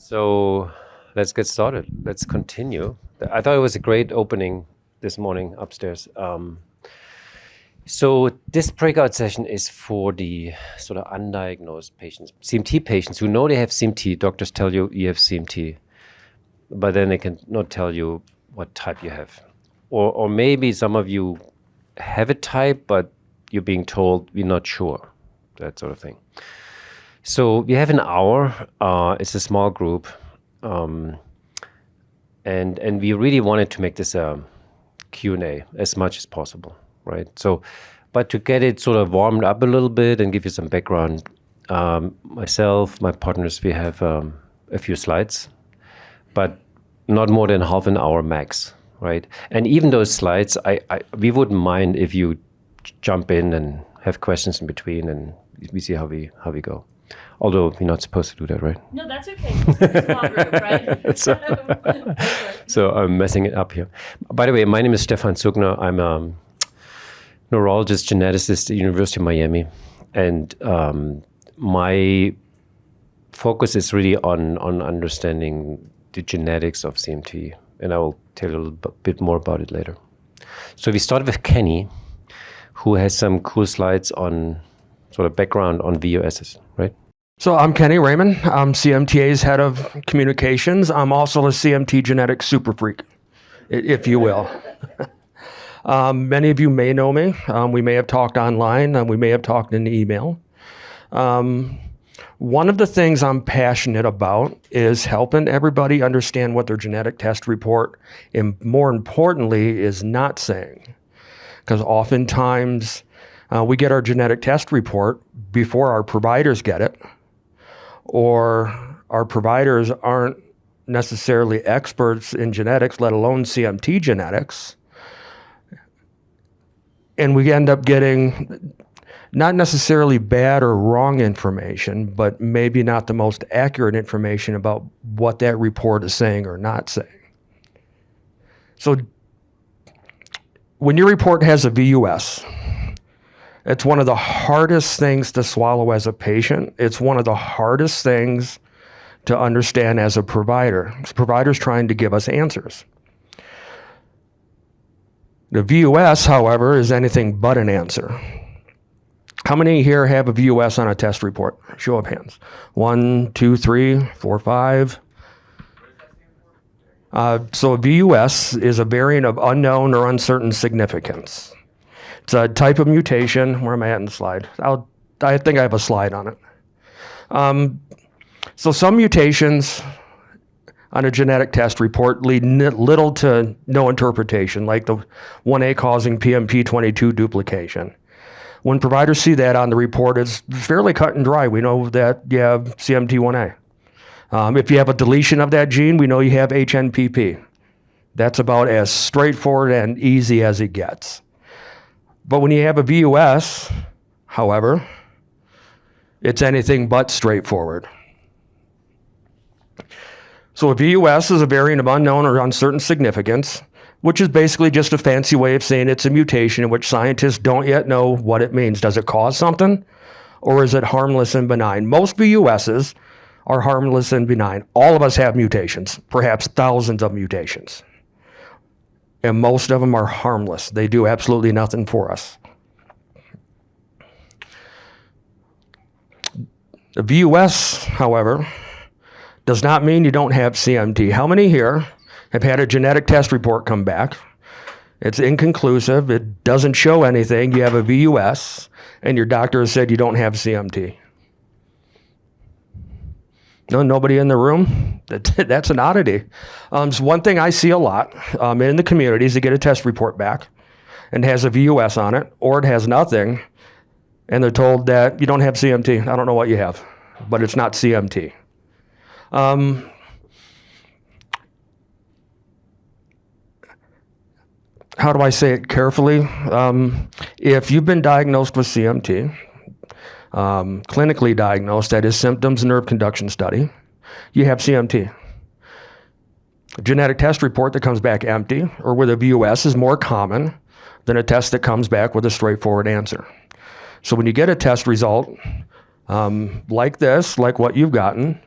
So let's get started. Let's continue. I thought it was a great opening this morning upstairs. So this breakout session is for the sort of undiagnosed patients, CMT patients who know they have CMT. Doctors tell you have CMT, but then they can not tell you what type you have. Or maybe some of you have a type, but you're being told we're not sure, that sort of thing. So we have an hour. It's a small group, and we really wanted to make this a Q&A as much as possible, right? So, but to get it sort of warmed up a little bit and give you some background, myself, my partners, we have a few slides, but not more than half an hour max, right? And even those slides, we wouldn't mind if you jump in and have questions in between, and we see how we go. Although we're not supposed to do that, right? No, that's okay. It's a small group, right? So I'm messing it up here. By the way, my name is Stephan Zuchner. I'm a neurologist, geneticist at the University of Miami. And my focus is really on understanding the genetics of CMT. And I will tell you a little bit more about it later. So we started with Kenny, who has some cool slides on sort of background on VUSs, right? So I'm Kenny Raymond. I'm CMTA's head of communications. I'm also a CMT genetic super freak, if you will. Many of you may know me. We may have talked online. We may have talked in email. One of the things I'm passionate about is helping everybody understand what their genetic test report, and more importantly, is not saying. Because oftentimes we get our genetic test report before our providers get it, or our providers aren't necessarily experts in genetics, let alone CMT genetics. And we end up getting not necessarily bad or wrong information, but maybe not the most accurate information about what that report is saying or not saying. So when your report has a VUS, it's one of the hardest things to swallow as a patient. It's one of the hardest things to understand as a provider. The provider's trying to give us answers. The VUS, however, is anything but an answer. How many here have a VUS on a test report? Show of hands. 1, 2, 3, 4, 5. So a VUS is a variant of unknown or uncertain significance. It's a type of mutation. Where am I at in the slide? I think I have a slide on it. So some mutations on a genetic test report lead little to no interpretation, like the 1A causing PMP22 duplication. When providers see that on the report, it's fairly cut and dry. We know that you have CMT1A. If you have a deletion of that gene, we know you have HNPP. That's about as straightforward and easy as it gets. But when you have a VUS, however, it's anything but straightforward. So a VUS is a variant of unknown or uncertain significance, which is basically just a fancy way of saying it's a mutation in which scientists don't yet know what it means. Does it cause something, or is it harmless and benign? Most VUSs are harmless and benign. All of us have mutations, perhaps thousands of mutations. And most of them are harmless. They do absolutely nothing for us. The VUS, however, does not mean you don't have CMT. How many here have had a genetic test report come back? It's inconclusive. It doesn't show anything. You have a VUS, and your doctor has said you don't have CMT. No, nobody in the room? That's an oddity. So one thing I see a lot in the community is to get a test report back and has a VUS on it, or it has nothing, and they're told that you don't have CMT. I don't know what you have, but it's not CMT. How do I say it carefully? If you've been diagnosed with CMT, clinically diagnosed, that is symptoms, nerve conduction study, you have CMT. A genetic test report that comes back empty or with a VUS is more common than a test that comes back with a straightforward answer. So when you get a test result like this, like what you've gotten,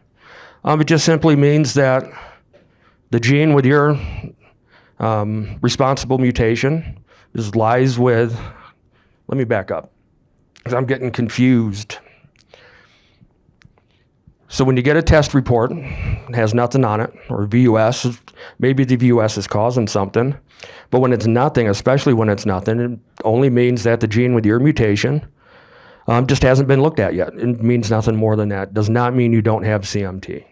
It just simply means that the gene with your responsible mutation lies with, let me back up, because I'm getting confused. So when you get a test report, it has nothing on it, or VUS, maybe the VUS is causing something, but when it's nothing, especially when it's nothing, it only means that the gene with your mutation just hasn't been looked at yet. It means nothing more than that. Does not mean you don't have CMT.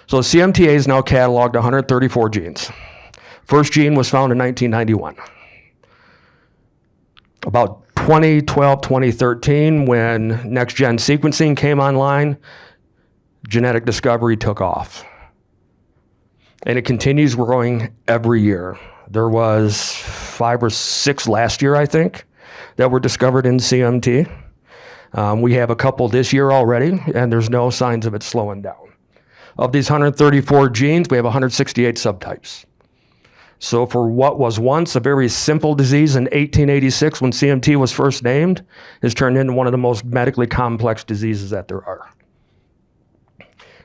So CMTA is now cataloged 134 genes. First gene was found in 1991. About 2012, 2013, when next-gen sequencing came online, genetic discovery took off. And it continues growing every year. There was 5 or 6 last year, I think, that were discovered in CMT. We have a couple this year already, and there's no signs of it slowing down. Of these 134 genes, we have 168 subtypes. So for what was once a very simple disease in 1886 when CMT was first named, has turned into one of the most medically complex diseases that there are.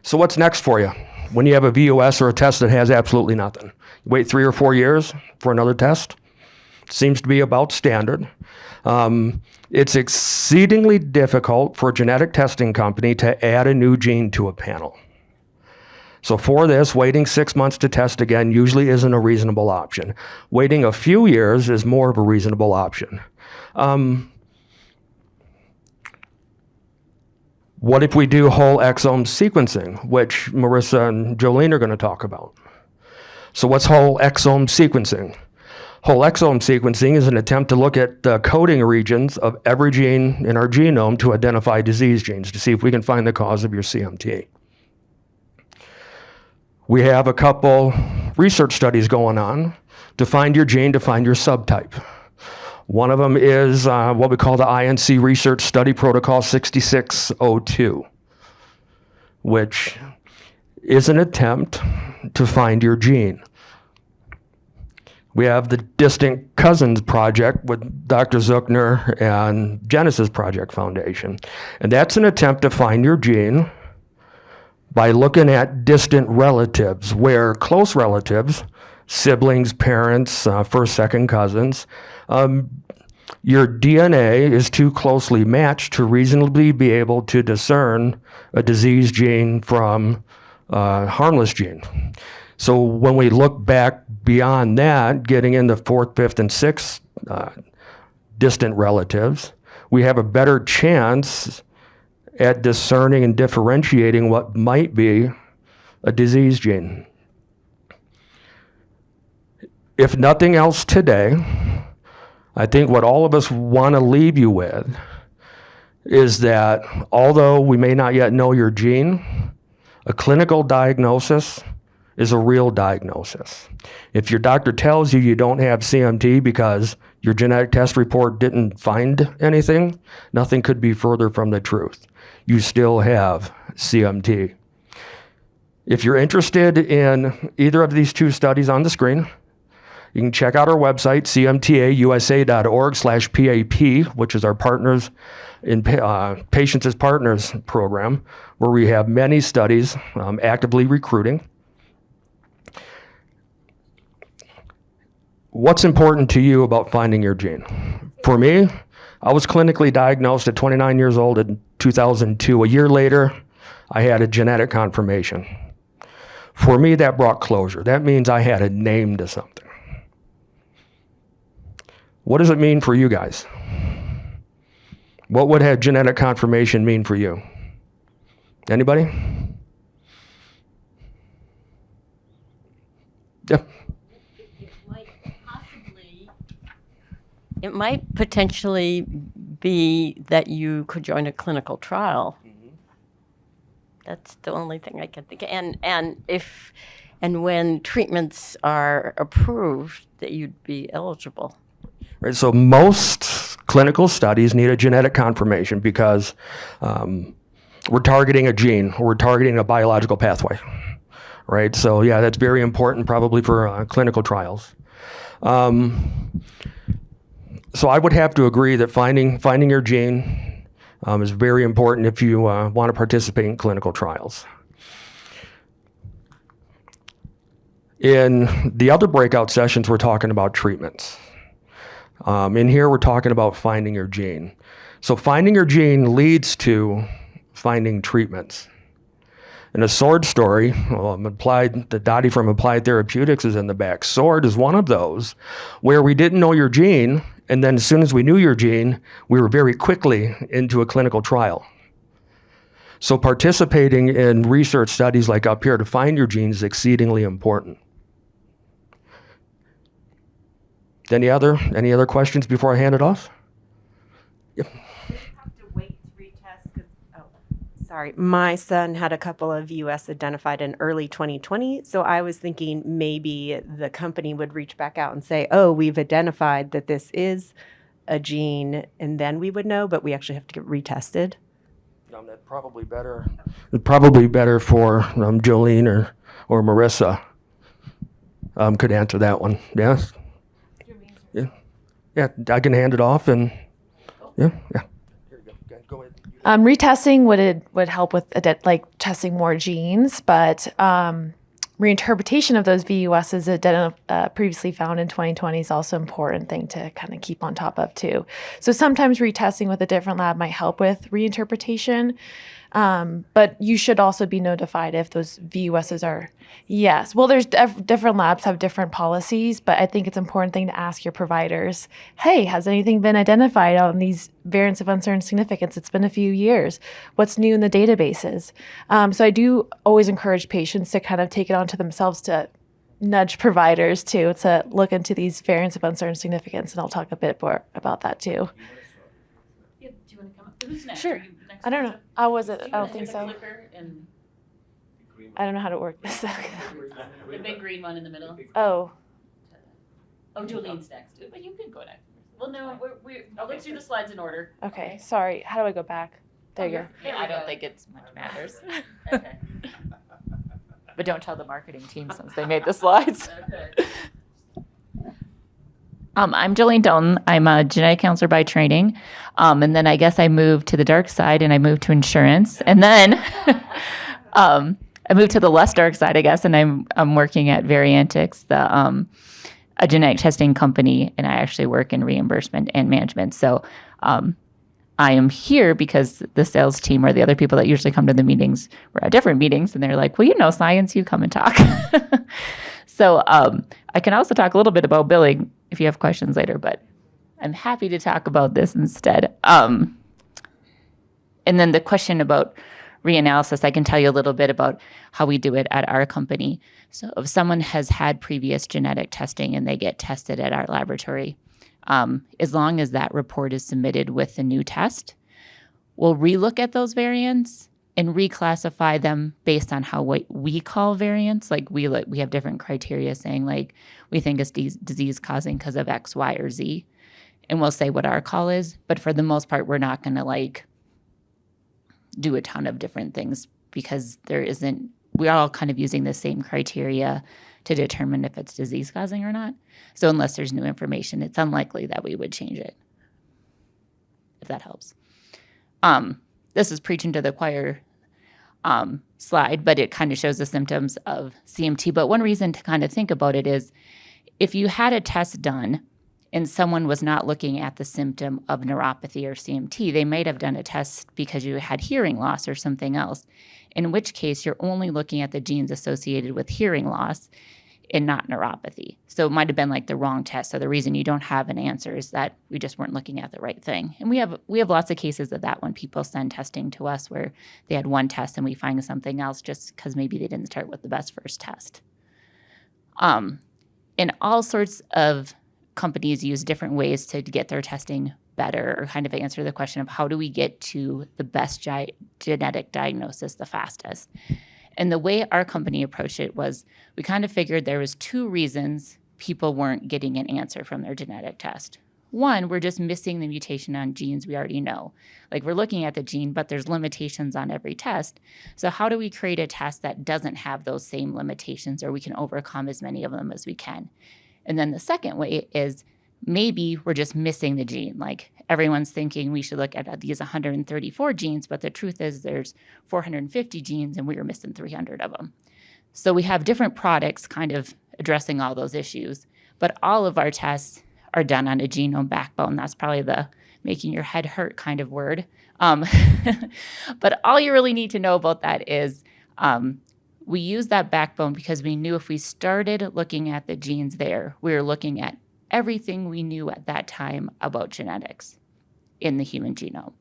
So what's next for you? When you have a VUS or a test that has absolutely nothing. You wait 3 or 4 years for another test. Seems to be about standard. It's exceedingly difficult for a genetic testing company to add a new gene to a panel. So for this, waiting 6 months to test again usually isn't a reasonable option. Waiting a few years is more of a reasonable option. What if we do whole exome sequencing, which Marissa and Jolene are going to talk about? So what's whole exome sequencing? Whole exome sequencing is an attempt to look at the coding regions of every gene in our genome to identify disease genes, to see if we can find the cause of your CMT. We have a couple research studies going on to find your gene, to find your subtype. One of them is what we call the INC Research Study Protocol 6602, which is an attempt to find your gene. We have the Distant Cousins Project with Dr. Zuchner and Genesis Project Foundation. And that's an attempt to find your gene by looking at distant relatives, where close relatives, siblings, parents, first, second cousins, your DNA is too closely matched to reasonably be able to discern a disease gene from a harmless gene. So when we look back beyond that, getting into 4th, 5th, and 6th distant relatives, we have a better chance at discerning and differentiating what might be a disease gene. If nothing else today, I think what all of us want to leave you with is that although we may not yet know your gene, a clinical diagnosis is a real diagnosis. If your doctor tells you you don't have CMT because your genetic test report didn't find anything, nothing could be further from the truth. You still have CMT. If you're interested in either of these 2 studies on the screen, you can check out our website, cmtausa.org/PAP, which is our Partners in Patients as Partners program, where we have many studies actively recruiting. What's important to you about finding your gene? For me, I was clinically diagnosed at 29 years old in 2002. A year later, I had a genetic confirmation. For me, that brought closure. That means I had a name to something. What does it mean for you guys? What would a genetic confirmation mean for you? Anybody? Yeah. It might potentially be that you could join a clinical trial. That's the only thing I can think of. And when treatments are approved, that you'd be eligible. Right. So most clinical studies need a genetic confirmation because we're targeting a gene, or we're targeting a biological pathway. Right. So yeah, that's very important probably for clinical trials. So I would have to agree that finding your gene is very important if you want to participate in clinical trials. In the other breakout sessions, we're talking about treatments. In here, we're talking about finding your gene. So finding your gene leads to finding treatments. In a SWORD story, the Dottie from Applied Therapeutics is in the back. SWORD is one of those where we didn't know your gene, and then as soon as we knew your gene, we were very quickly into a clinical trial. So participating in research studies like up here to find your gene is exceedingly important. Any other questions before I hand it off? Yep. Sorry, my son had a couple of VUS identified in early 2020, so I was thinking maybe the company would reach back out and say, oh, we've identified that this is a gene, and then we would know, but we actually have to get retested. That's probably better. Probably better for Jolene or Marissa could answer that one. Yes? Yeah, I can hand it off and yeah. Here you go ahead. Retesting would help with testing more genes, but reinterpretation of those VUSs previously found in 2020 is also an important thing to kind of keep on top of too. So sometimes retesting with a different lab might help with reinterpretation, but you should also be notified if those VUSs are, yes. Well, there's different labs have different policies, but I think it's an important thing to ask your providers, hey, has anything been identified on these variants of uncertain significance? It's been a few years. What's new in the databases? So I do always encourage patients to kind of take it onto themselves to nudge providers to look into these variants of uncertain significance, and I'll talk a bit more about that too. Yeah, do you want to come up? Who's next? Sure. Are you next? I don't know. I don't think so. And I don't know how to work this. the big green one in the middle. Oh, Oh, Jolene's next. But you can go next. Well, no, I'll go through the slides in order. okay. Sorry. How do I go back? There you go. There I we don't go. think it's much matters. Okay. But don't tell the marketing team since they made the slides. Okay. I'm Jolene Dalton. I'm a genetic counselor by training. And then I guess I moved to the dark side and I moved to insurance. And then I moved to the less dark side, I guess, and I'm working at Variantix, a genetic testing company, and I actually work in reimbursement and management. So I am here because the sales team or the other people that usually come to the meetings were at different meetings, and they're like, well, you know science, you come and talk. So I can also talk a little bit about billing if you have questions later, but I'm happy to talk about this instead. And then the question about reanalysis, I can tell you a little bit about how we do it at our company. So if someone has had previous genetic testing and they get tested at our laboratory, as long as that report is submitted with the new test, we'll relook at those variants and reclassify them based on how we call variants. Like we have different criteria saying like we think it's disease causing because of X, Y, or Z, and we'll say what our call is. But for the most part, we're not going to like do a ton of different things because we're all kind of using the same criteria to determine if it's disease causing or not. So unless there's new information, it's unlikely that we would change it, if that helps. This is preaching to the choir slide, but it kind of shows the symptoms of CMT. But one reason to kind of think about it is if you had a test done and someone was not looking at the symptom of neuropathy or CMT, they might have done a test because you had hearing loss or something else, in which case you're only looking at the genes associated with hearing loss and not neuropathy. So it might have been like the wrong test. So the reason you don't have an answer is that we just weren't looking at the right thing. And we have lots of cases of that when people send testing to us where they had one test and we find something else just because maybe they didn't start with the best first test. And all sorts of companies use different ways to get their testing better or kind of answer the question of how do we get to the best genetic diagnosis the fastest. And the way our company approached it was we kind of figured there was two reasons people weren't getting an answer from their genetic test. One, we're just missing the mutation on genes we already know. Like we're looking at the gene, but there's limitations on every test. So how do we create a test that doesn't have those same limitations or we can overcome as many of them as we can? And then the second way is maybe we're just missing the gene. Like everyone's thinking we should look at these 134 genes, but the truth is there's 450 genes and we were missing 300 of them. So we have different products kind of addressing all those issues, but all of our tests are done on a genome backbone. That's probably the making your head hurt kind of word. But all you really need to know about that is we use that backbone because we knew if we started looking at the genes there, we were looking at everything we knew at that time about genetics in the human genome.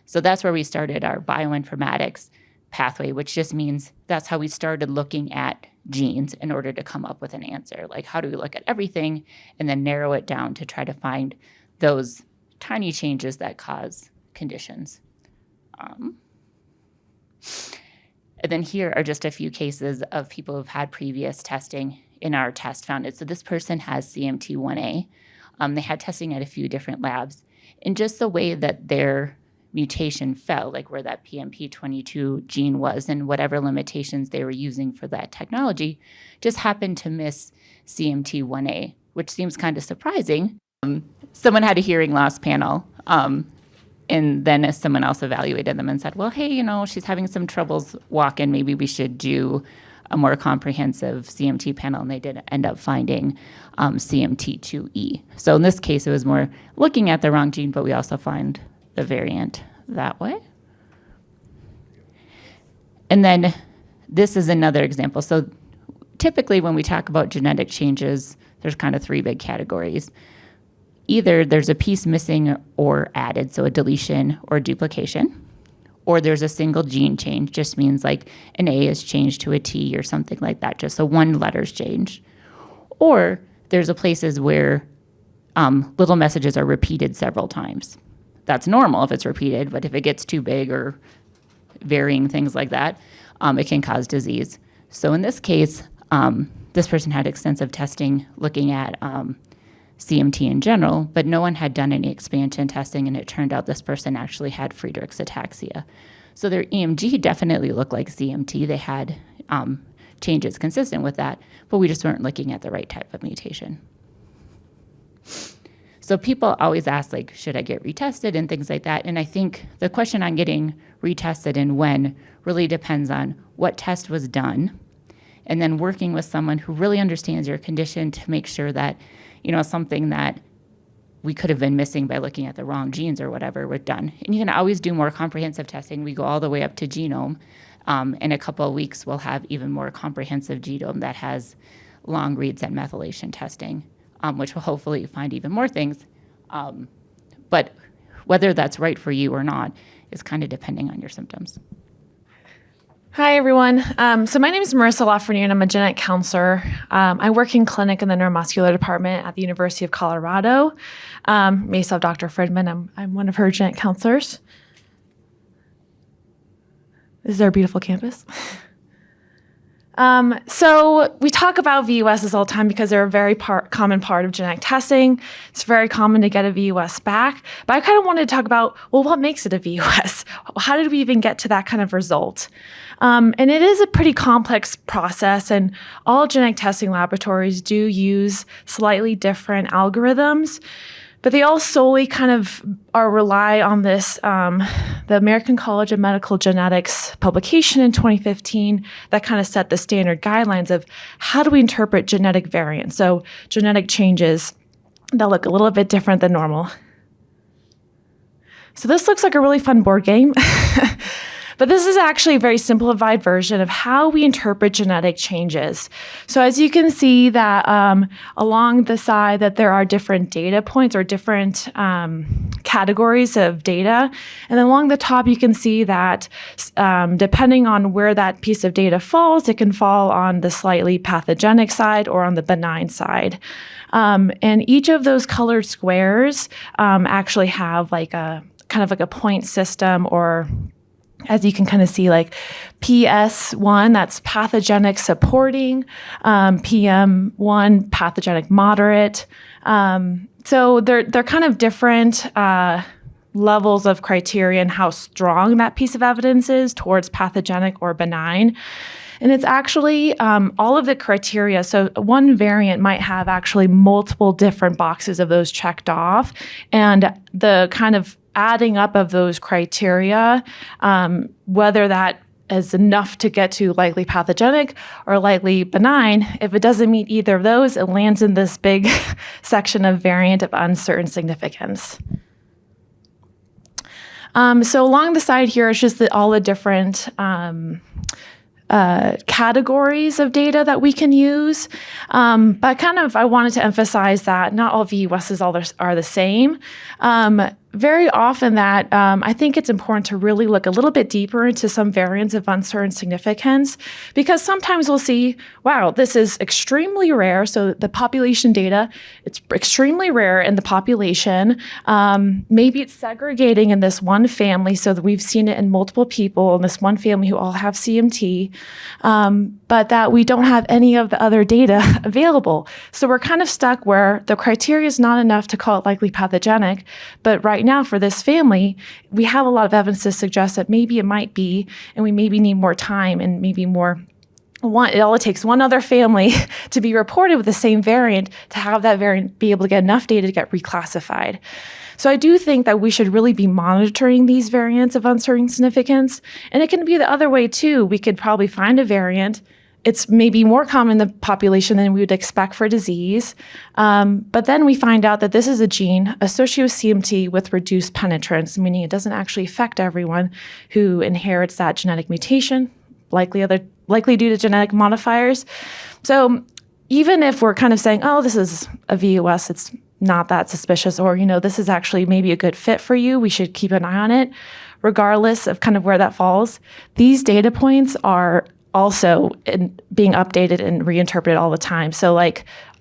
So that's where we started our bioinformatics pathway, which just means that's how we started looking at genes in order to come up with an answer. Like, how do we look at everything and then narrow it down to try to find those tiny changes that cause conditions. And then here are just a few cases of people who've had previous testing in our test found it. So this person has CMT1A. They had testing at a few different labs. And just the way that their mutation fell, like where that PMP22 gene was and whatever limitations they were using for that technology, just happened to miss CMT1A, which seems kind of surprising. Someone had a hearing loss panel, and then someone else evaluated them and said, well, hey, she's having some troubles walking. Maybe we should do a more comprehensive CMT panel. And they did end up finding CMT2E. So in this case, it was more looking at the wrong gene, but we also find the variant that way. And then this is another example. So typically when we talk about genetic changes, there's kind of three big categories. Either there's a piece missing or added, so a deletion or duplication, or there's a single gene change, just means like an A is changed to a T or something like that, just so one letter's changed. Or there's places where little messages are repeated several times. That's normal if it's repeated, but if it gets too big or varying things like that, it can cause disease. So in this case, this person had extensive testing looking at CMT in general, but no one had done any expansion testing, and it turned out this person actually had Friedreich's ataxia. So their EMG definitely looked like CMT. They had changes consistent with that, but we just weren't looking at the right type of mutation. So people always ask, like, should I get retested and things like that? And I think the question on getting retested and when really depends on what test was done, and then working with someone who really understands your condition to make sure that something that we could have been missing by looking at the wrong genes or whatever was done. And you can always do more comprehensive testing. We go all the way up to genome. In a couple of weeks, we'll have even more comprehensive genome that has long reads and methylation testing, which will hopefully find even more things. But whether that's right for you or not is kind of depending on your symptoms. Hi, everyone. So my name is Marissa Lafreniere, and I'm a genetic counselor. I work in clinic in the neuromuscular department at the University of Colorado. We also have Dr. Friedman. I'm one of her genetic counselors. This is our beautiful campus. So we talk about VUSs all the time because they're a very common part of genetic testing. It's very common to get a VUS back. But I kind of wanted to talk about, well, what makes it a VUS? How did we even get to that kind of result? And it is a pretty complex process, and all genetic testing laboratories do use slightly different algorithms, but they all solely kind of rely on this, the American College of Medical Genetics publication in 2015 that kind of set the standard guidelines of how do we interpret genetic variants, so genetic changes that look a little bit different than normal. So this looks like a really fun board game. But this is actually a very simplified version of how we interpret genetic changes. So as you can see that along the side that there are different data points or different categories of data. And then along the top, you can see that depending on where that piece of data falls, it can fall on the slightly pathogenic side or on the benign side. And each of those colored squares actually have like a kind of like a point system, or as you can kind of see, like PS1, that's pathogenic supporting, PM1, pathogenic moderate. So they're kind of different levels of criteria and how strong that piece of evidence is towards pathogenic or benign. And it's actually all of the criteria. So one variant might have actually multiple different boxes of those checked off. And the kind of adding up of those criteria, whether that is enough to get to likely pathogenic or likely benign, if it doesn't meet either of those, it lands in this big section of variant of uncertain significance. So along the side here, it's just all the different categories of data that we can use. But I wanted to emphasize that not all VUSs are the same. Very often that I think it's important to really look a little bit deeper into some variants of uncertain significance, because sometimes we'll see, wow, this is extremely rare. So the population data, it's extremely rare in the population. Maybe it's segregating in this one family so that we've seen it in multiple people in this one family who all have CMT, but that we don't have any of the other data available. So we're kind of stuck where the criteria is not enough to call it likely pathogenic, but right now for this family, we have a lot of evidence to suggest that maybe it might be, and we maybe need more time and maybe more. It only takes one other family to be reported with the same variant to have that variant be able to get enough data to get reclassified. So I do think that we should really be monitoring these variants of uncertain significance. And it can be the other way too. We could probably find a variant. It's maybe more common in the population than we would expect for disease. But then we find out that this is a gene associated with CMT with reduced penetrance, meaning it doesn't actually affect everyone who inherits that genetic mutation, likely due to genetic modifiers. So even if we're kind of saying, oh, this is a VUS, it's not that suspicious, or, this is actually maybe a good fit for you, we should keep an eye on it, regardless of kind of where that falls. These data points are also being updated and reinterpreted all the time. So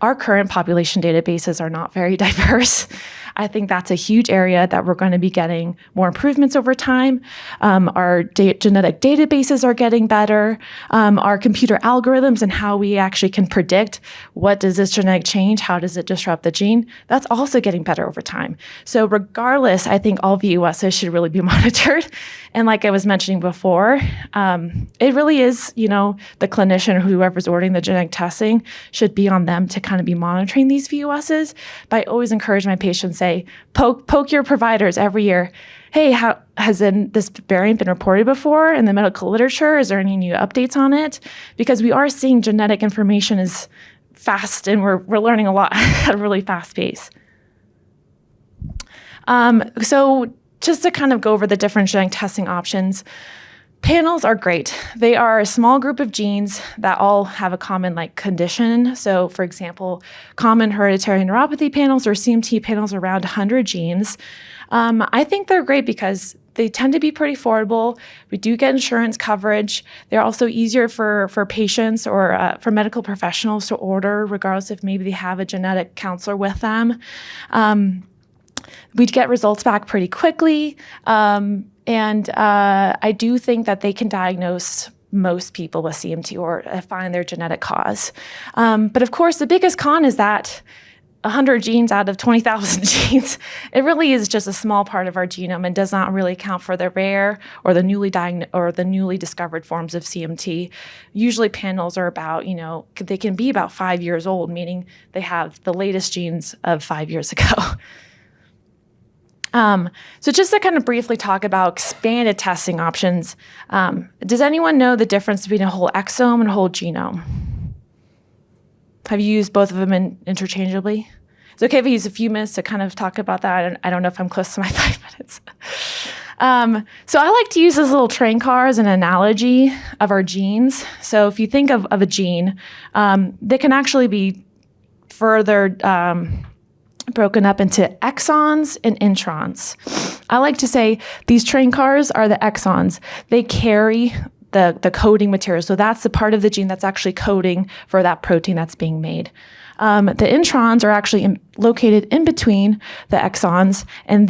our current population databases are not very diverse. I think that's a huge area that we're going to be getting more improvements over time. Our genetic databases are getting better. Our computer algorithms and how we actually can predict what does this genetic change, how does it disrupt the gene, that's also getting better over time. So regardless, I think all VUSs should really be monitored. And like I was mentioning before, it really is, the clinician or whoever's ordering the genetic testing should be on them to kind of be monitoring these VUSs. But I always encourage my patients, say, poke your providers every year. Hey, has this variant been reported before in the medical literature? Is there any new updates on it? Because we are seeing genetic information is fast, and we're learning a lot at a really fast pace. So just to kind of go over the different genetic testing options, panels are great. They are a small group of genes that all have a common condition. So for example, common hereditary neuropathy panels or CMT panels around 100 genes. I think they're great because they tend to be pretty affordable. We do get insurance coverage. They're also easier for patients or for medical professionals to order, regardless if maybe they have a genetic counselor with them. We'd get results back pretty quickly. And I do think that they can diagnose most people with CMT or find their genetic cause. But of course, the biggest con is that 100 genes out of 20,000 genes, it really is just a small part of our genome and does not really account for the rare or the newly discovered forms of CMT. Usually panels are about, they can be about 5 years old, meaning they have the latest genes of 5 years ago. So just to kind of briefly talk about expanded testing options, does anyone know the difference between a whole exome and a whole genome? Have you used both of them interchangeably? It's okay if I use a few minutes to kind of talk about that. I don't know if I'm close to my 5 minutes. So I like to use this little train car as an analogy of our genes. So if you think of a gene, they can actually be further broken up into exons and introns. I like to say these train cars are the exons. They carry the coding material. So that's the part of the gene that's actually coding for that protein that's being made. The introns are actually located in between the exons, and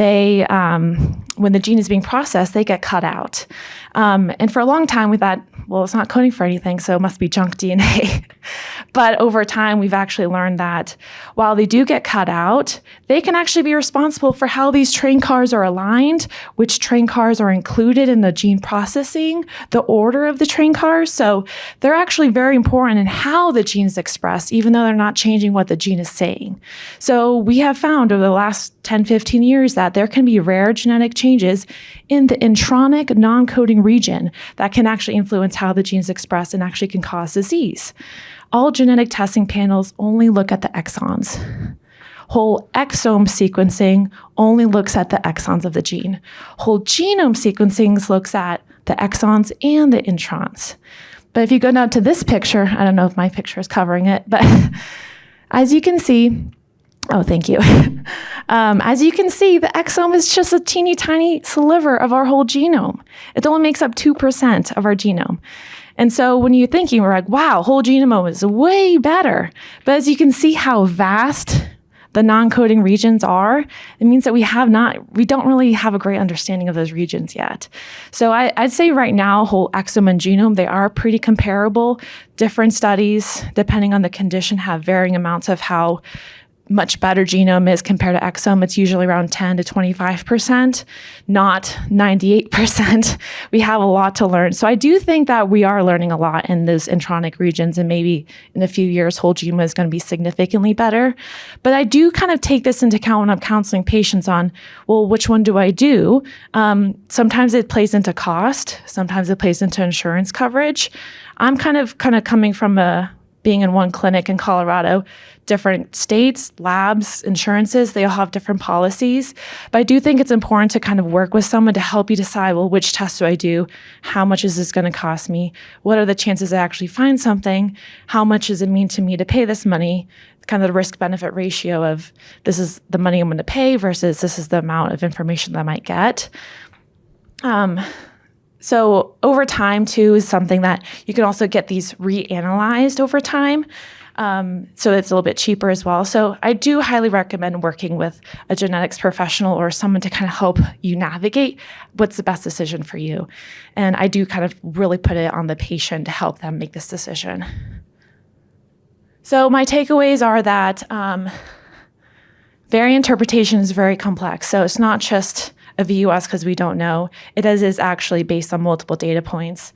when the gene is being processed, they get cut out. And for a long time, we thought, well, it's not coding for anything, so it must be junk DNA. But over time, we've actually learned that while they do get cut out, they can actually be responsible for how these train cars are aligned, which train cars are included in the gene processing, the order of the train cars. So they're actually very important in how the gene is expressed, even though they're not changing what the gene is saying. So we have found over the last 10, 15 years that there can be rare genetic changes in the intronic non-coding region that can actually influence how the gene is expressed and actually can cause disease. All genetic testing panels only look at the exons. Whole exome sequencing only looks at the exons of the gene. Whole genome sequencing looks at the exons and the introns. But if you go down to this picture, I don't know if my picture is covering it, but as you can see, oh, thank you. As you can see, the exome is just a teeny tiny sliver of our whole genome. It only makes up 2% of our genome. And so when you're thinking, we're like, wow, whole genome is way better. But as you can see how vast the non-coding regions are, it means that we don't really have a great understanding of those regions yet. So I'd say right now, whole exome and genome, they are pretty comparable. Different studies, depending on the condition, have varying amounts of how much better genome is compared to exome. It's usually around 10 to 25%, not 98%. We have a lot to learn. So I do think that we are learning a lot in those intronic regions, and maybe in a few years, whole genome is going to be significantly better. But I do kind of take this into account when I'm counseling patients on, well, which one do I do? Sometimes it plays into cost. Sometimes it plays into insurance coverage. I'm kind of coming from being in one clinic in Colorado, different states, labs, insurances, they all have different policies. But I do think it's important to kind of work with someone to help you decide, well, which test do I do? How much is this going to cost me? What are the chances I actually find something? How much does it mean to me to pay this money? Kind of the risk-benefit ratio of this is the money I'm going to pay versus this is the amount of information that I might get. So over time, too, is something that you can also get these reanalyzed over time. So it's a little bit cheaper as well. So I do highly recommend working with a genetics professional or someone to kind of help you navigate what's the best decision for you. And I do kind of really put it on the patient to help them make this decision. So my takeaways are that variant interpretation is very complex. So it's not just a VUS because we don't know. It is actually based on multiple data points.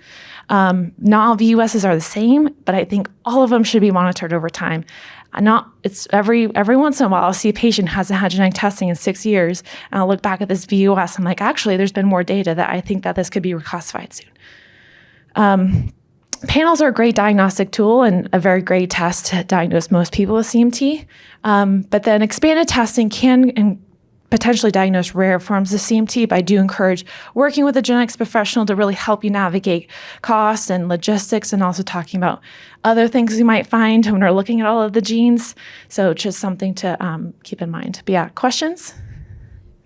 Not all VUSs are the same, but I think all of them should be monitored over time. It's every once in a while I'll see a patient who hasn't had genetic testing in 6 years, and I'll look back at this VUS. I'm like, actually, there's been more data that I think that this could be reclassified soon. Panels are a great diagnostic tool and a very great test to diagnose most people with CMT. But then expanded testing can potentially diagnose rare forms of CMT, but I do encourage working with a genetics professional to really help you navigate costs and logistics, and also talking about other things you might find when we're looking at all of the genes. So just something to keep in mind. But yeah, questions?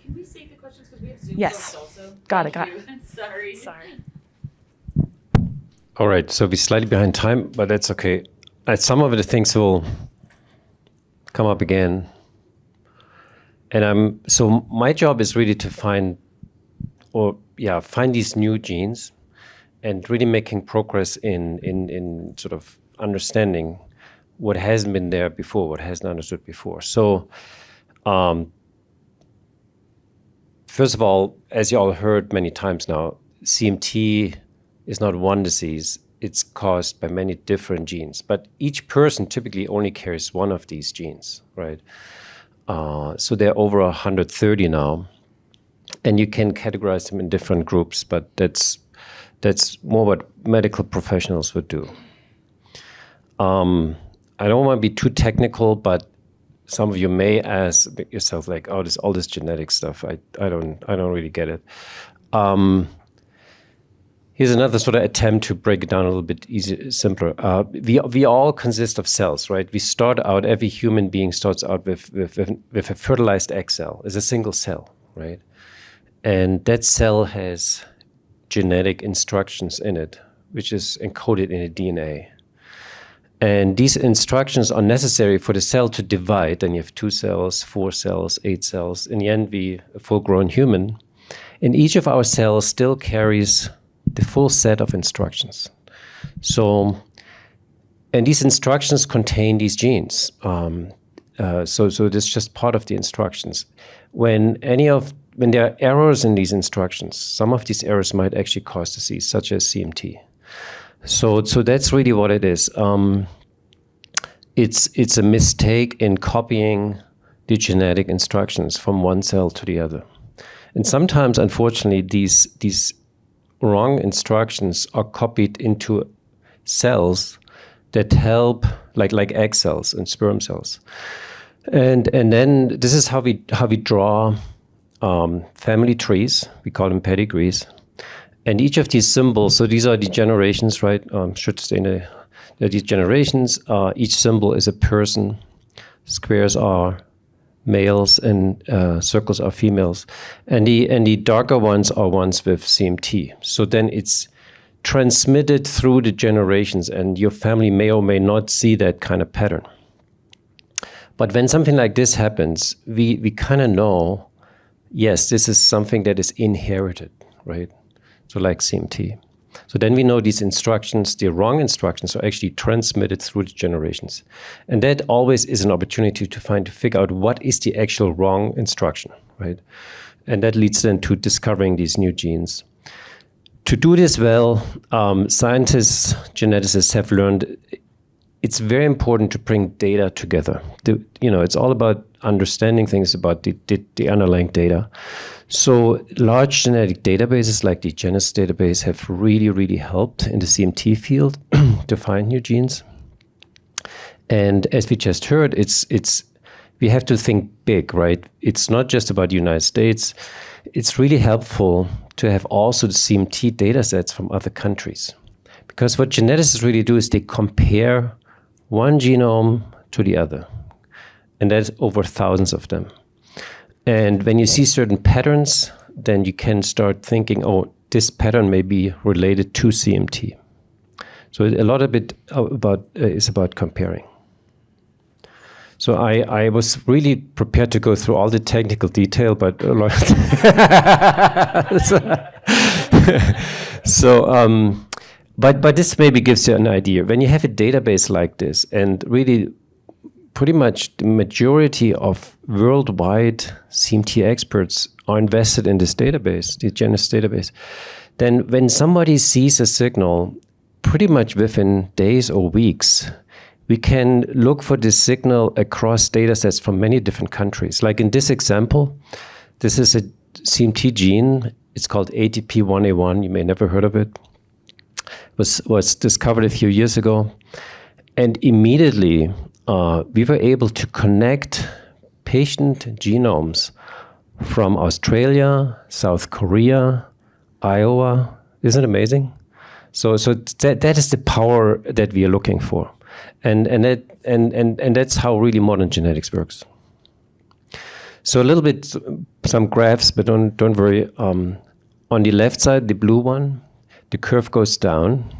Can we save the questions because we have Zoom Yes. folks also? Got it. Sorry. All right, so we're slightly behind time, but that's okay. Some of the things will come up again. And so my job is really to find these new genes and really making progress in sort of understanding what hasn't been there before, what hasn't understood before. So first of all, as you all heard many times now, CMT is not one disease. It's caused by many different genes, but each person typically only carries one of these genes, right? So there are over 130 now, and you can categorize them in different groups, but that's more what medical professionals would do. I don't want to be too technical, but some of you may ask yourself, like, "Oh, all this genetic stuff. I don't really get it." Here's another sort of attempt to break it down a little bit simpler. We all consist of cells, right? Every human being starts out with a fertilized egg cell. It's a single cell, right? And that cell has genetic instructions in it, which is encoded in the DNA. And these instructions are necessary for the cell to divide. Then you have 2 cells, 4 cells, 8 cells. In the end, a full-grown human. And each of our cells still carries the full set of instructions. So, and these instructions contain these genes. So this is just part of the instructions. When there are errors in these instructions, some of these errors might actually cause disease, such as CMT. So that's really what it is. It's a mistake in copying the genetic instructions from one cell to the other. And sometimes, unfortunately, these wrong instructions are copied into cells that help, like egg cells and sperm cells. And then this is how we draw family trees. We call them pedigrees. And each of these symbols, so these are the generations, right? Should stay in these generations. Each symbol is a person. Squares are males and circles are females. And the darker ones are ones with CMT. So then it's transmitted through the generations, and your family may or may not see that kind of pattern. But when something like this happens, we kind of know, yes, this is something that is inherited, right? So like CMT. So then we know these instructions, the wrong instructions, are actually transmitted through the generations. And that always is an opportunity to figure out what is the actual wrong instruction, right? And that leads then to discovering these new genes. To do this well, scientists, geneticists have learned it's very important to bring data together. It's all about understanding things about the underlying data. So large genetic databases like the GENES database have really, really helped in the CMT field to find new genes. And as we just heard, we have to think big, right? It's not just about the United States. It's really helpful to have also the CMT data sets from other countries. Because what geneticists really do is they compare one genome to the other. And that's over thousands of them. And when you see certain patterns, then you can start thinking, oh, this pattern may be related to CMT. So a lot of it is about comparing. So I was really prepared to go through all the technical detail, but a lot but this maybe gives you an idea. When you have a database like this, and really pretty much the majority of worldwide CMT experts are invested in this database, the GENES database, then when somebody sees a signal, pretty much within days or weeks, we can look for this signal across data sets from many different countries. Like in this example, this is a CMT gene. It's called ATP1A1. You may never heard of it. Was discovered a few years ago. And immediately, we were able to connect patient genomes from Australia, South Korea, Iowa. Isn't it amazing? So that is the power that we are looking for. And that's how really modern genetics works. So a little bit, some graphs, but don't worry. On the left side, the blue one, the curve goes down,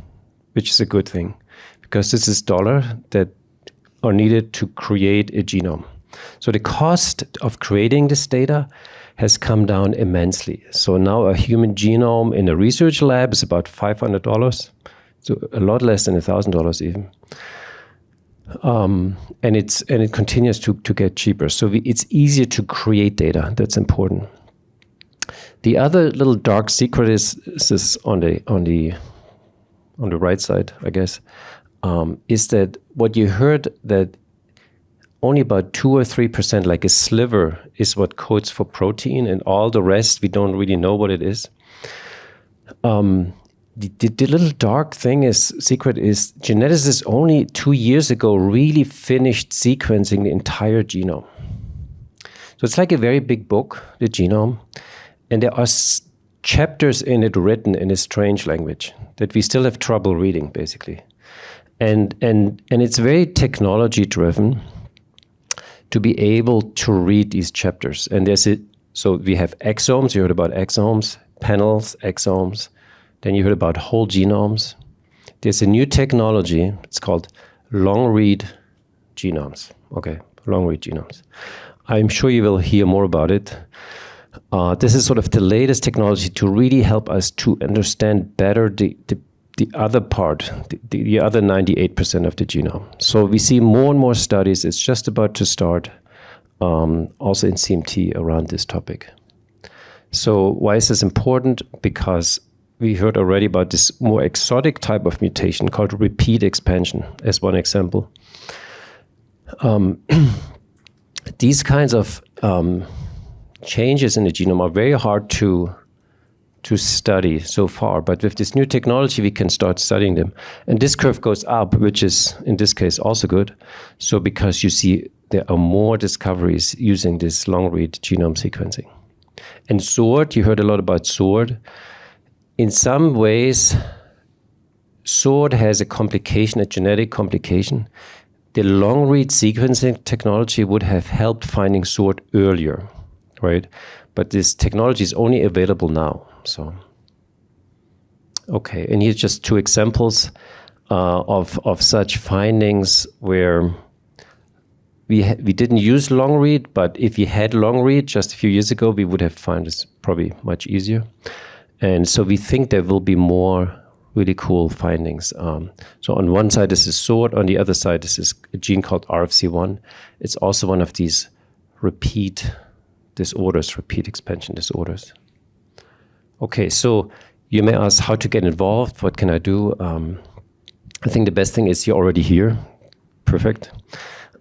which is a good thing, because this is dollars that are needed to create a genome. So the cost of creating this data has come down immensely. So now a human genome in a research lab is about $500, so a lot less than $1,000 even. And it continues to get cheaper. So it's easier to create data. That's important. The other little dark secret is on the right side, I guess, is that what you heard, that only about 2 or 3%, like a sliver, is what codes for protein, and all the rest we don't really know what it is. The little dark secret is geneticists only 2 years ago really finished sequencing the entire genome. So it's like a very big book, the genome, and there are chapters in it written in a strange language that we still have trouble reading, basically. And it's very technology driven to be able to read these chapters. And so we have exomes, you heard about exomes, panels, exomes. Then you heard about whole genomes. There's a new technology, it's called long-read genomes. Okay, long-read genomes. I'm sure you will hear more about it. This is sort of the latest technology to really help us to understand better the the other part, the other 98% of the genome. So we see more and more studies. It's just about to start, also in CMT around this topic. So why is this important? Because we heard already about this more exotic type of mutation called repeat expansion as one example. These kinds of changes in the genome are very hard to study so far, but with this new technology, we can start studying them. And this curve goes up, which is, in this case, also good. So because you see there are more discoveries using this long-read genome sequencing. And SWORD, you heard a lot about SWORD. In some ways, SWORD has a complication, a genetic complication. The long-read sequencing technology would have helped finding SWORD earlier, right? But this technology is only available now. So, okay, and here's just two examples of such findings where we didn't use long read, but if we had long read just a few years ago, we would have found this probably much easier. And so we think there will be more really cool findings. So on one side, this is SWORD. On the other side, this is a gene called RFC1. It's also one of these repeat disorders, repeat expansion disorders. Okay, so you may ask how to get involved. What can I do? I think the best thing is you're already here. Perfect.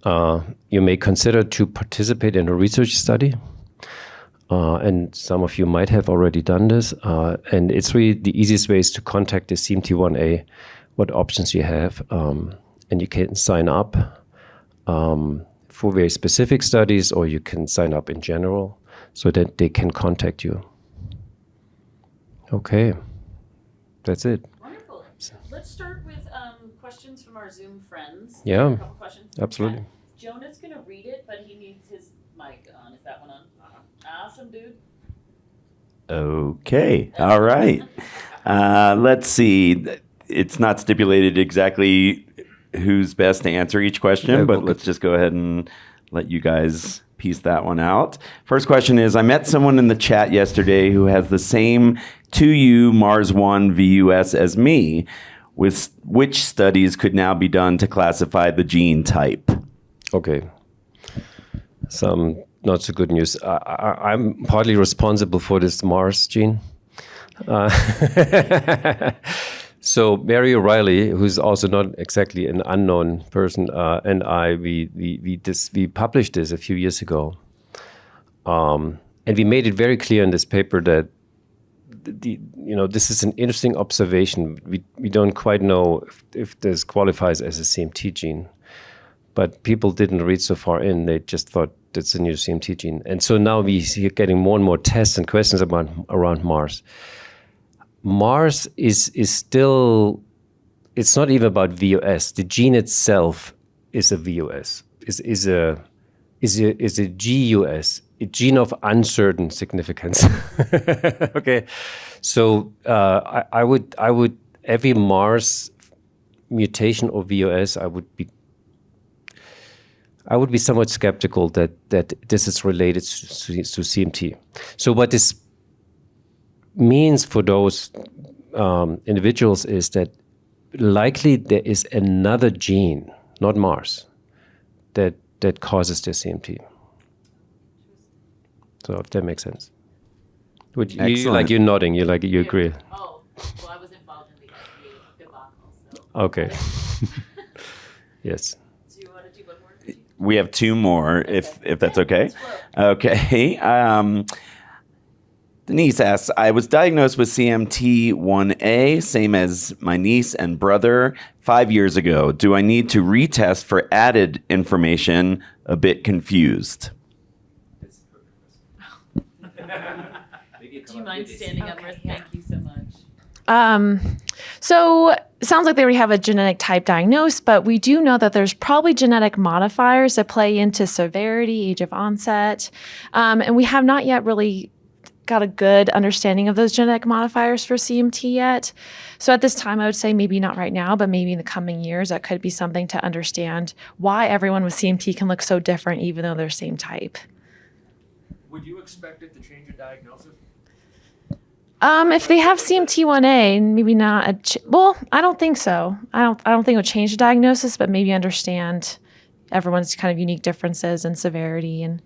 You may consider to participate in a research study. And some of you might have already done this. And it's really the easiest way is to contact the CMT1A, what options you have. And you can sign up for very specific studies, or you can sign up in general so that they can contact you. Okay, that's it. Wonderful. Let's start with questions from our Zoom friends. Yeah, A couple questions. absolutely. Jonah's going to read it, but he needs his mic on. Is that one on? Awesome, dude. Okay, all right. Let's see. It's not stipulated exactly who's best to answer each question, but let's just go ahead and let you guys piece that one out. First question is, I met someone in the chat yesterday who has the same 2U Mars1 VUS as me. With which studies could now be done to classify the gene type? Okay. Some not so good news. I'm partly responsible for this Mars gene. So Mary O'Reilly, who's also not exactly an unknown person, and we published this a few years ago, and we made it very clear in this paper that this is an interesting observation. We don't quite know if this qualifies as a CMT gene, but people didn't read so far in. They just thought it's a new CMT gene, and so now we're getting more and more tests and questions around Mars. Mars is still, it's not even about VUS. The gene itself is a VUS, is a GUS, a gene of uncertain significance. Okay, so I would every Mars mutation or VUS, I would be somewhat skeptical that this is related to CMT. So what this means for those individuals is that likely there is another gene, not Mars, that causes the CMT. So if that makes sense. Would you're nodding, you agree? Oh, well, I was involved in the FDA debacle, so. Okay. Yes. Do you want to do one more? We have two more, if that's okay. Okay. Denise asks, I was diagnosed with CMT1A, same as my niece and brother, 5 years ago. Do I need to retest for added information? A bit confused. Do you mind standing up? Thank you so much. So it sounds like they already have a genetic type diagnosed, but we do know that there's probably genetic modifiers that play into severity, age of onset, and we have not yet really got a good understanding of those genetic modifiers for CMT yet. So at this time, I would say maybe not right now, but maybe in the coming years, that could be something to understand why everyone with CMT can look so different even though they're same type. Would you expect it to change your diagnosis? If they have CMT1A, maybe not. Well, I don't think so. I don't think it would change the diagnosis, but maybe understand everyone's kind of unique differences and severity. And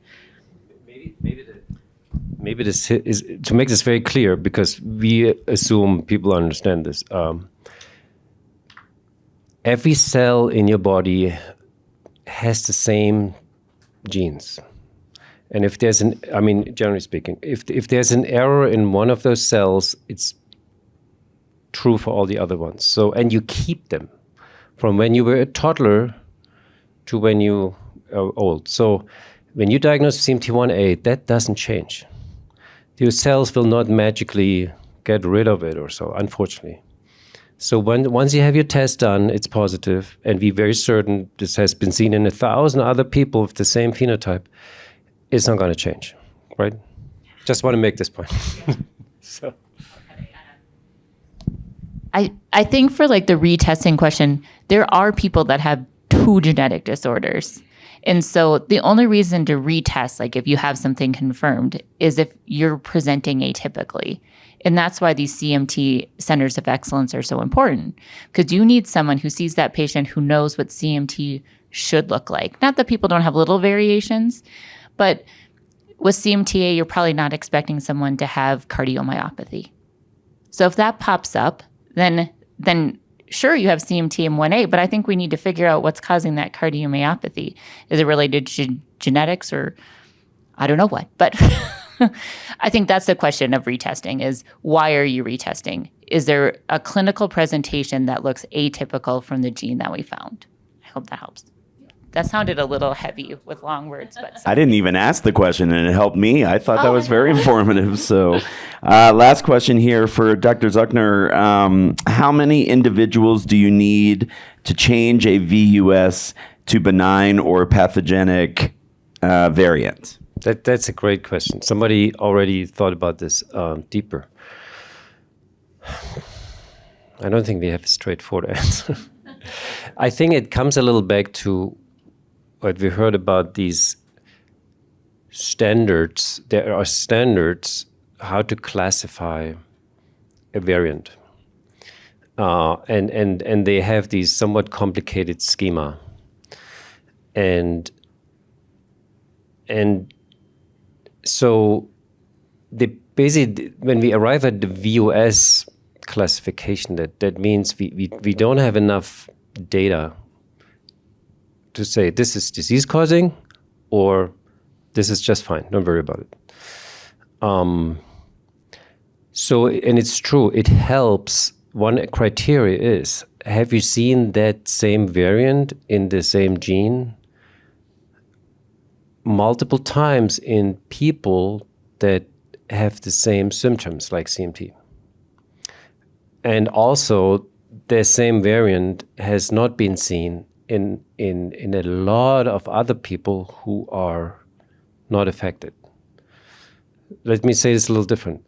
maybe this is to make this very clear, because we assume people understand this. Every cell in your body has the same genes. And if there's generally speaking, if there's an error in one of those cells, it's true for all the other ones. So, and you keep them from when you were a toddler to when you are old. So when you diagnose CMT1A, that doesn't change. Your cells will not magically get rid of it or so, unfortunately. So once you have your test done, it's positive, and we're very certain this has been seen in 1,000 other people with the same phenotype, it's not going to change, right? Just want to make this point. So. I think for like the retesting question, there are people that have 2 genetic disorders. And so the only reason to retest, like if you have something confirmed, is if you're presenting atypically. And that's why these CMT centers of excellence are so important, because you need someone who sees that patient who knows what CMT should look like. Not that people don't have little variations, but with CMTA, you're probably not expecting someone to have cardiomyopathy. So if that pops up, then sure, you have CMT1A, but I think we need to figure out what's causing that cardiomyopathy. Is it related to genetics, or I don't know what, but I think that's the question of retesting is, why are you retesting? Is there a clinical presentation that looks atypical from the gene that we found? I hope that helps. That sounded a little heavy with long words, but I didn't even ask the question, and it helped me. I thought that was very informative. So last question here for Dr. Zuchner. How many individuals do you need to change a VUS to benign or pathogenic variant? That's a great question. Somebody already thought about this deeper. I don't think we have a straightforward answer. I think it comes a little back to what we heard about these standards. There are standards how to classify a variant. And they have these somewhat complicated schema. And so basically, when we arrive at the VUS classification, that means we don't have enough data to say this is disease causing or this is just fine, don't worry about it. So, and it's true, it helps. One criteria is, have you seen that same variant in the same gene multiple times in people that have the same symptoms like CMT? And also, the same variant has not been seen in a lot of other people who are not affected. Let me say this a little different.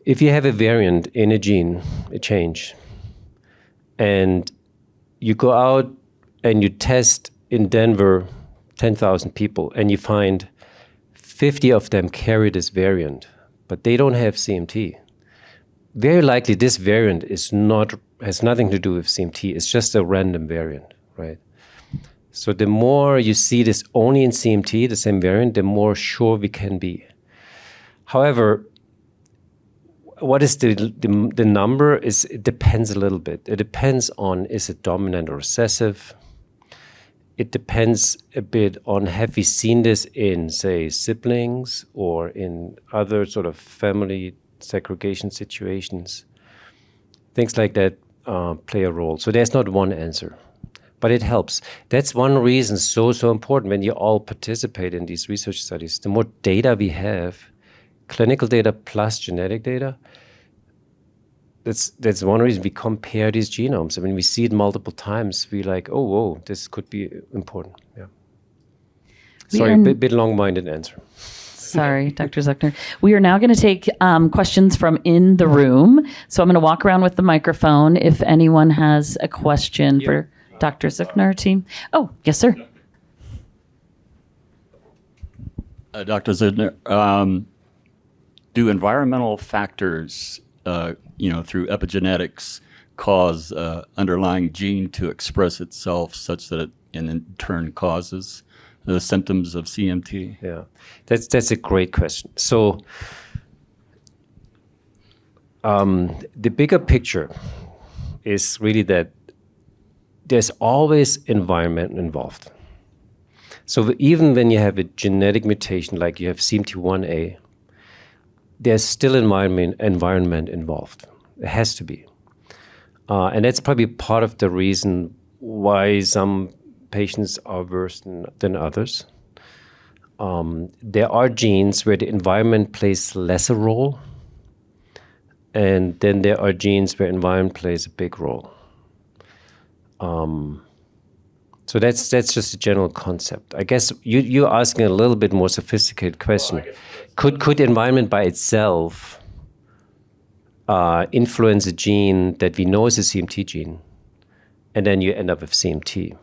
If you have a variant in a gene, a change, and you go out and you test in Denver 10,000 people, and you find 50 of them carry this variant, but they don't have CMT, very likely this variant has nothing to do with CMT. It's just a random variant, right? So the more you see this only in CMT, the same variant, the more sure we can be. However, what is the number? It depends a little bit. It depends on, is it dominant or recessive? It depends a bit on, have we seen this in, say, siblings or in other sort of family segregation situations? Things like that play a role. So there's not one answer, but it helps. That's one reason so important when you all participate in these research studies. The more data we have, clinical data plus genetic data, that's one reason we compare these genomes. I mean, we see it multiple times. We're like, oh, whoa, this could be important. Yeah. Sorry, a bit long-minded answer. Sorry, Dr. Zuchner. We are now going to take questions from in the room. So I'm going to walk around with the microphone if anyone has a question for Dr. Zuchner team. Oh, yes, sir. Dr. Zuchner, do environmental factors, through epigenetics, cause underlying gene to express itself such that it in turn causes the symptoms of CMT? Yeah, that's a great question. So the bigger picture is really that there's always environment involved. So even when you have a genetic mutation, like you have CMT1A, there's still environment involved. It has to be. And that's probably part of the reason why some patients are worse than others. There are genes where the environment plays less a role, and then there are genes where environment plays a big role. So that's just a general concept. I guess you're asking a little bit more sophisticated question. Could environment by itself influence a gene that we know is a CMT gene, and then you end up with CMT?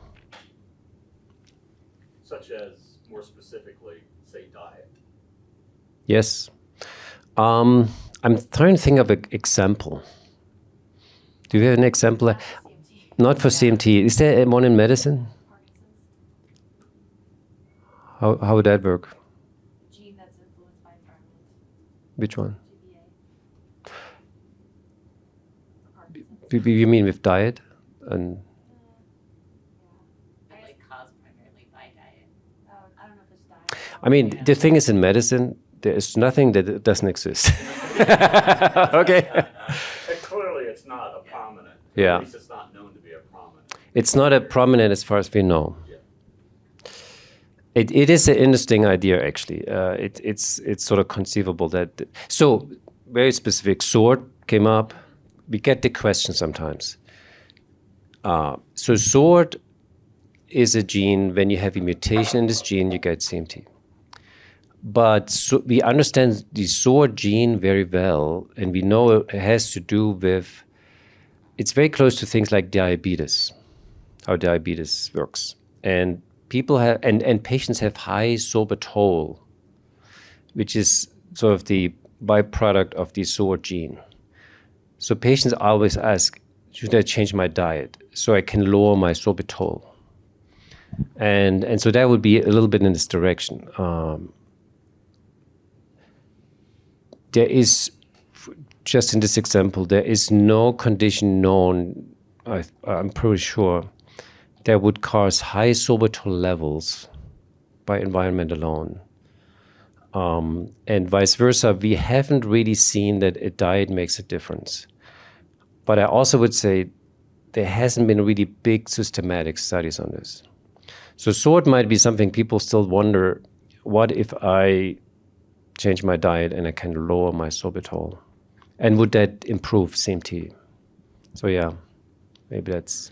Such as, more specifically, say, diet. Yes. I'm trying to think of an example. Do you have an example? Not for CMT. Is there one in medicine? How would that work? Gene that's influenced by environment. Which one? GBA. You mean with diet? And Caused primarily by diet. I don't know if it's diet. I mean, the thing is, in medicine, there is nothing that doesn't exist. Okay. Clearly, it's not a prominent. Yeah. At least it's not known to be a prominent. It's not a prominent as far as we know. Yeah. It is an interesting idea, actually. It's sort of conceivable that. So, very specific. SORT came up. We get the question sometimes. So SORT is a gene. When you have a mutation in this gene, you get CMT. But we understand the SORT gene very well, and we know it has to do with. It's very close to things like diabetes, how diabetes works, and people have and patients have high sorbitol, which is sort of the byproduct of the SORT gene. So patients always ask, should I change my diet so I can lower my sorbitol? And so that would be a little bit in this direction. There is, just in this example, there is no condition known, I'm pretty sure, that would cause high sorbitol levels by environment alone. And vice versa, we haven't really seen that a diet makes a difference. But I also would say there hasn't been really big systematic studies on this. So SORT might be something people still wonder, what if I change my diet and I can lower my sorbitol? And would that improve CMT? So yeah, maybe that's...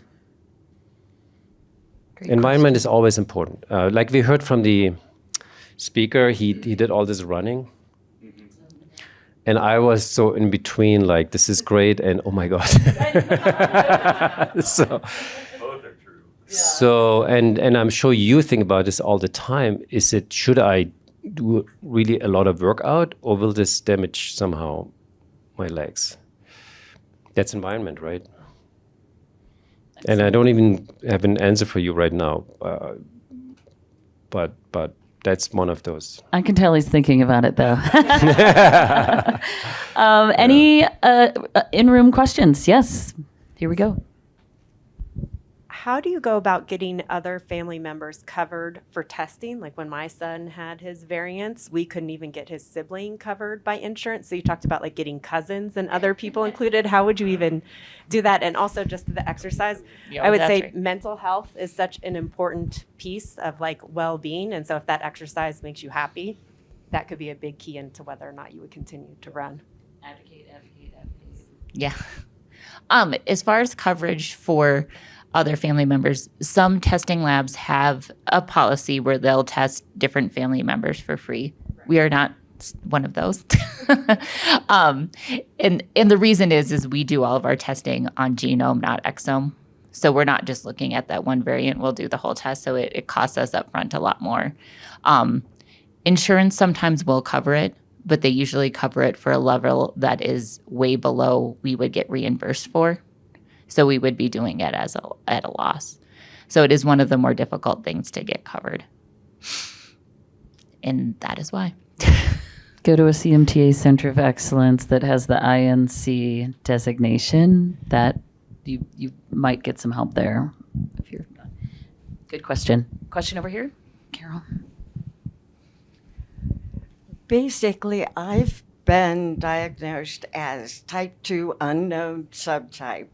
Great environment is always important. Like we heard from the speaker, he did all this running. And I was so in between, like, this is great, and oh my God. So, Both are true. so and I'm sure you think about this all the time. Should I do really a lot of workout, or will this damage somehow my legs? That's environment, right? And I don't even have an answer for you right now, but that's one of those. I can tell he's thinking about it, though. Any in-room questions? Yes. Here we go. How do you go about getting other family members covered for testing? Like when my son had his variants, we couldn't even get his sibling covered by insurance. So you talked about like getting cousins and other people included. How would you even do that? And also just the exercise. Yeah, I would that's say right. mental health is such an important piece of like well-being. And so if that exercise makes you happy, that could be a big key into whether or not you would continue to run. Advocate. Yeah. As far as coverage for other family members, some testing labs have a policy where they'll test different family members for free. We are not one of those. And the reason is we do all of our testing on genome, not exome. So we're not just looking at that one variant. We'll do the whole test. So it costs us upfront a lot more. Insurance sometimes will cover it, but they usually cover it for a level that is way below we would get reimbursed for. So we would be doing it at a loss. So it is one of the more difficult things to get covered. And that is why. Go to a CMTA Center of Excellence that has the INC designation. That you might get some help there. If you're good question. Question over here, Carol. Basically, I've been diagnosed as type 2 unknown subtype,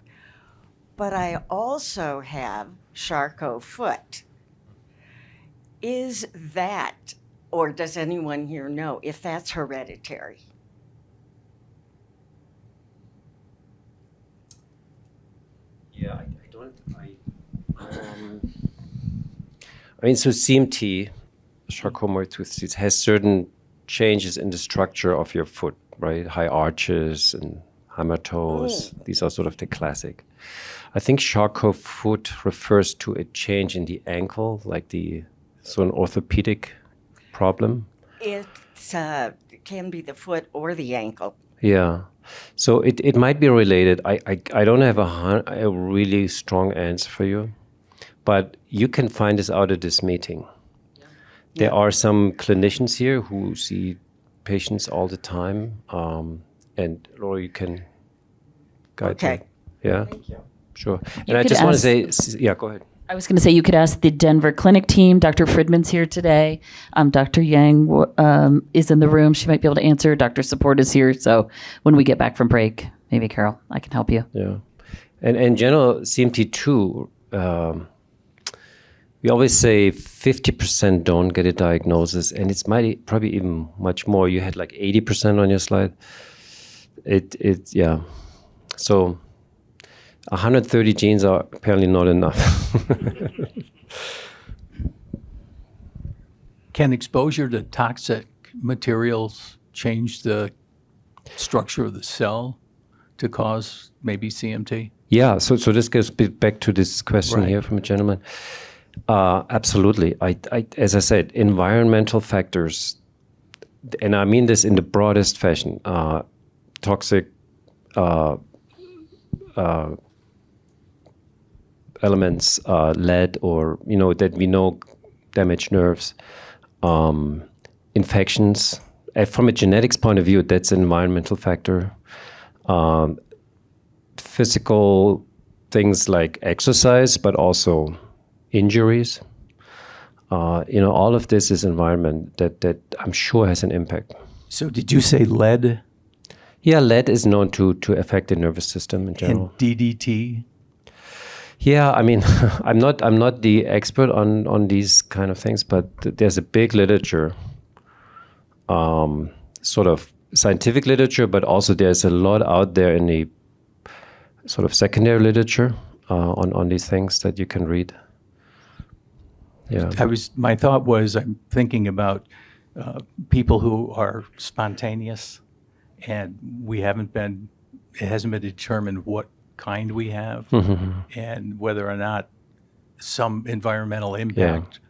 but I also have Charcot foot. Is that, or does anyone here know if that's hereditary? Yeah, I mean, so CMT, Charcot-Marie-Tooth disease, has certain changes in the structure of your foot, right? High arches and hammer toes. These are sort of the classic. I think Charcot foot refers to a change in the ankle, like an orthopedic problem. It can be the foot or the ankle. Yeah. So it might be related. I don't have a really strong answer for you, but you can find this out at this meeting. There are some clinicians here who see patients all the time, and Laura, you can guide them. Yeah, thank you. Sure. And I just want to say, yeah, go ahead. I was going to say you could ask the Denver clinic team. Dr. Fridman's here today. Dr. Yang is in the room. She might be able to answer. Dr. Support is here. So when we get back from break, maybe Carol, I can help you. Yeah. And in general, CMT2, we always say 50% don't get a diagnosis, and it's probably even much more. You had like 80% on your slide. Yeah. So 130 genes are apparently not enough. Can exposure to toxic materials change the structure of the cell to cause maybe CMT? Yeah, so this goes back to this question here from a gentleman. Absolutely. As I said, environmental factors, and I mean this in the broadest fashion, toxic elements, lead, or, that we know damage nerves, infections. From a genetics point of view, that's an environmental factor. Physical things like exercise, but also injuries. All of this is environment that I'm sure has an impact. So did you say lead? Yeah, lead is known to affect the nervous system in general. And DDT? Yeah, I mean, I'm not the expert on these kind of things, but there's a big literature, sort of scientific literature, but also there's a lot out there in the sort of secondary literature on these things that you can read. Yeah. My thought was, I'm thinking about people who are spontaneous, and it hasn't been determined what kind we have, and whether or not some environmental impact,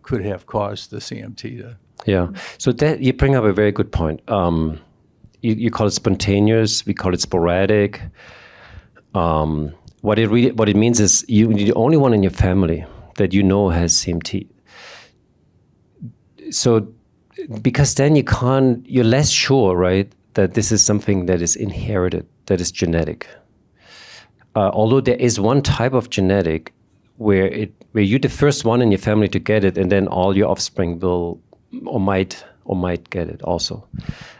could have caused the CMT to. Yeah. So that you bring up a very good point. You call it spontaneous. We call it sporadic. What it means is you're the only one in your family that has CMT. So, because then you're less sure, right, that this is something that is inherited, that is genetic. Although there is one type of genetic where you're the first one in your family to get it, and then all your offspring will or might get it also.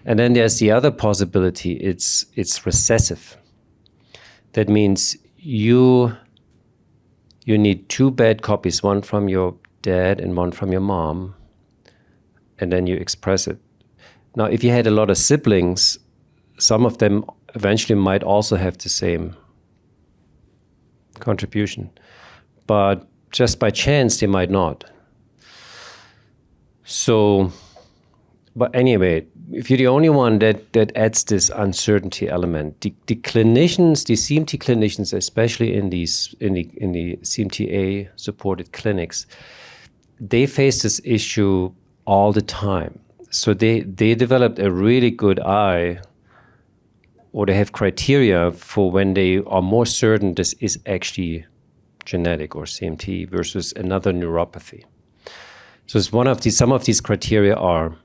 And then there's the other possibility. It's recessive. That means you need two bad copies, one from your dad and one from your mom, and then you express it. Now, if you had a lot of siblings, some of them eventually might also have the same contribution, but just by chance, they might not. So, but anyway, if you're the only one that adds this uncertainty element, the clinicians, the CMT clinicians, especially in the CMTA supported clinics, they face this issue all the time. So they developed a really good eye, or they have criteria for when they are more certain this is actually genetic or CMT versus another neuropathy. So it's some of these criteria are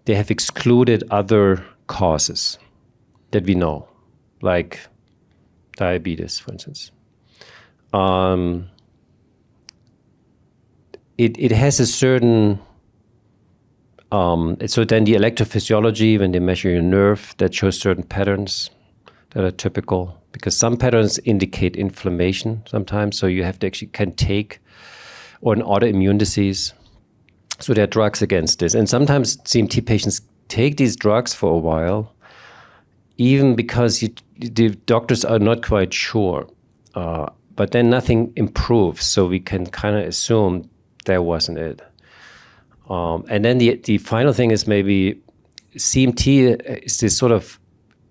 they have excluded other causes that we know, like diabetes, for instance. It has a certain, so then the electrophysiology, when they measure your nerve, that shows certain patterns that are typical, because some patterns indicate inflammation sometimes, so you have to actually can take, or an autoimmune disease. So there are drugs against this. And sometimes CMT patients take these drugs for a while, even because the doctors are not quite sure. But then nothing improves, so we can kind of assume that wasn't it. And then the final thing is maybe CMT is this sort of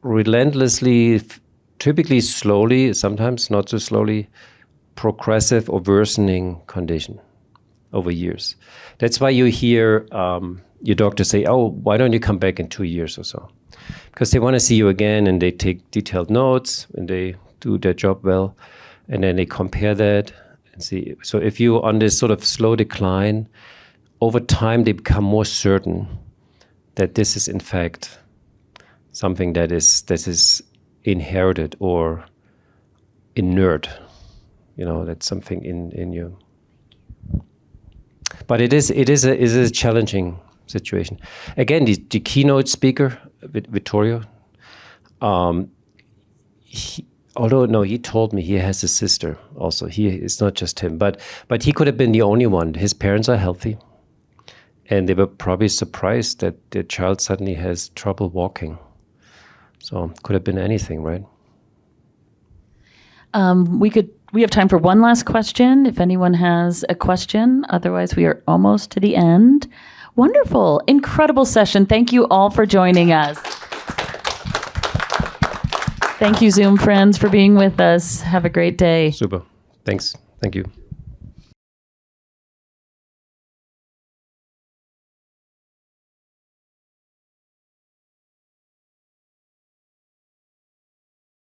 relentlessly, typically slowly, sometimes not so slowly, progressive or worsening condition over years. That's why you hear your doctor say, oh, why don't you come back in 2 years or so? Because they want to see you again, and they take detailed notes and they do their job well, and then they compare that and see. So if you're on this sort of slow decline, over time they become more certain that this is in fact something that is inherited or inert. That's something in you. But it is a challenging situation. Again, the keynote speaker, Vittorio, he told me he has a sister also. It's not just him, but he could have been the only one. His parents are healthy, and they were probably surprised that their child suddenly has trouble walking. So could have been anything, right? We have time for one last question, if anyone has a question. Otherwise, we are almost to the end. Wonderful, incredible session. Thank you all for joining us. Thank you, Zoom friends, for being with us. Have a great day. Super. Thanks. Thank you.